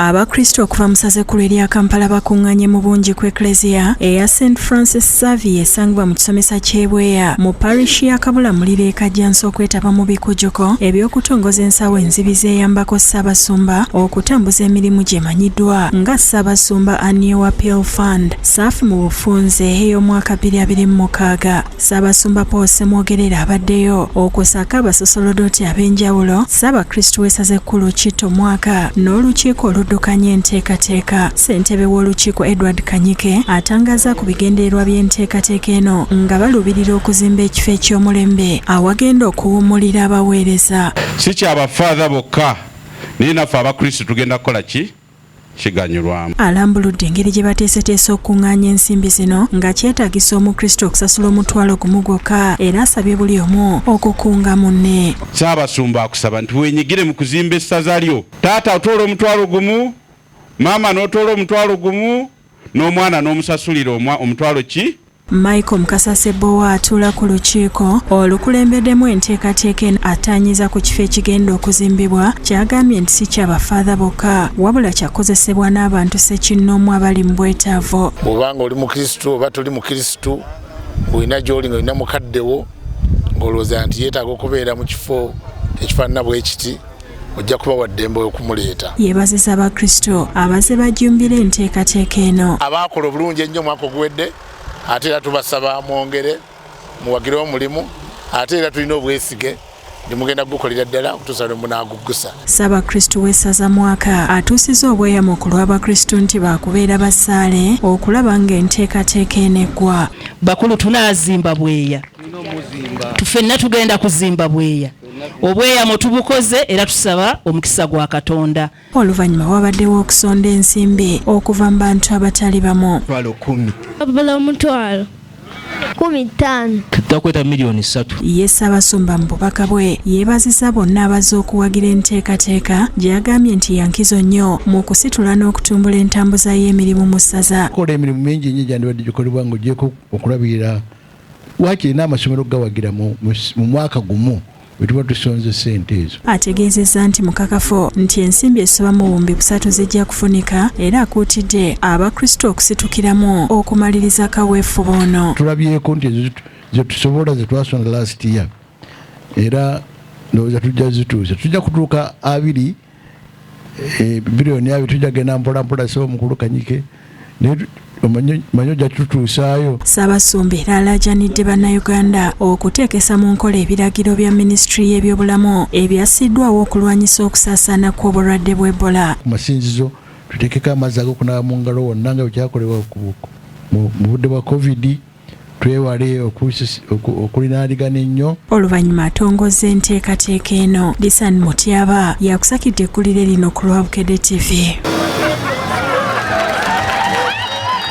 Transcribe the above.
Abakristo okuva mu ssazekkulu erya Kampala bakuŋŋaanye mu bungi ku Ecclesia eya St. Francis Xavier esangibwa mu kisomesa ky'Ebweya mu parish ya Kabulamuliro e Kajjansi okwetaba mu bikujjuko eby'okutongoza ensawo enzibizi eyambako Ssaabasumba okutambuza emirimu gyemanyiddwa nga Ssaabasumba Annual Appeal Fund SAF mu bufunze ey'omwaka 2026. Ssaabasumba Paul Ssemwogerera abaddeyo okusaka abasosolodooti ab'enjawulo Ssaabakristo w'essazekkulu Kitto Mwaka n'olukiiko oluddukanya enteekateeka. Ssentebe w'olukiiko Edward Kanyike atangaza ku bigendererwa by'enteekateeka eno nga balubirira okuzimba ekifo eky'omulembe awagenda okuwummulira abaweereza. Si ky'abafaadha bokka naye naffe abakristo tugenda kukola ki? Kiganyulwamu. Alambuludde engeri gye bateeseteese okuŋŋaanya ensimbi zino nga kyetaagisa omukristo okusasula omutwalo gumu gwokka era asabye buli omu okukunga munne. Ssaabasumba akusaba nti weenyigire mu kuzimba essaza lyo. Taata otoola omutwalo gumu, maama n'otoola omutwalo gumu, n'omwana n'omusasulira omutwalo ki? Michael Mukasasebowa atuula ku lukiiko olukulembeddemu enteekateeka ataanyiza ku kifo ekigenda okuzimbibwa kyagambye nti si ky'abafaadha bokka wabula kyakozesebwa n'abantu ssekinnoomu abali mu bwetaavu. Bw'obanga oli mukristo oba toli mukristo olina gy'oli nga olina mukaddewo ng'olowooza nti yeetaaga okubeera mu kifo ekifaanana bwe kiti ojja kuba wa ddembe okumuleeta. Yeebazizza abakristo abaze bajjumbira enteekateeka eno. Abaakola obulungi ennyo omwaka oguwedde ate era tubasaba mwongere muwagire omulimu ate era tulina obwesige ndimugenda gukolera ddala okutuusa lwe munaagugusa. Ssaabakristo w'essaza Mwaka atuusizza obweyamo ku lw'abakristo nti baakubeera bassaale okulaba ng'enteekateeka eno eggwa. Bakulu tunaazimba Bweya, tufenna tugenda kuzimba Bweya. Obweyamo tubukoze era tusaba omukisa gwa Katonda. Oluvannyuma wabaddewo okusonda ensimbi okuva mu bantu abatali bamu. Omutwalo 15 takweta milioni 3. Ye Ssaabasumba mu bubaka bwe yeebazizza bonna abazze okuwagira enteekateeka gye yagambye nti yankizo nnyo mu kusitula n'okutumbula entambuza y'emirimu mu ssaza. Kola emirimu mingi nnyo gyandibadde gikolebwa ng'ogyeko okulabirira waakiri n'amasomero gawagira mu mwaka gumu wetuba tusonze ssente ezo. Ategeezezza nti mukakafu nti ensimbi esoba mu 300 zijja kufunika era akuutidde abakristo okusitukiramu okumaliriza kaweefube ono. Tulabyeko nti ezo ze tusobola ze twasonda last year era ndowooza tujja zituusa tujja kutuuka 2 biliyoni 2 tujja genda mpolampola so omukulu Kanyike manyo jatutuusaayo. Ssaabasumba era alaajanidde bannayuganda okuteekesa mu nkola ebiragiro bya minisitule y'ebyobulamu ebyasiddwawo okulwanyisa okusaasaana kw'obulwadde bw'Ebola. Ku masinzizo tuteekeko amazzi ag'okunaaba mu ngalo wonna nga bwekyakolebwa mu budde bwa COVID. Twewale okulinaanigana ennyo. Oluvannyuma atongozza enteekateeka eno. Lisan Mutyaba yakusakidde eggulire lino ku Lwabukedde TV.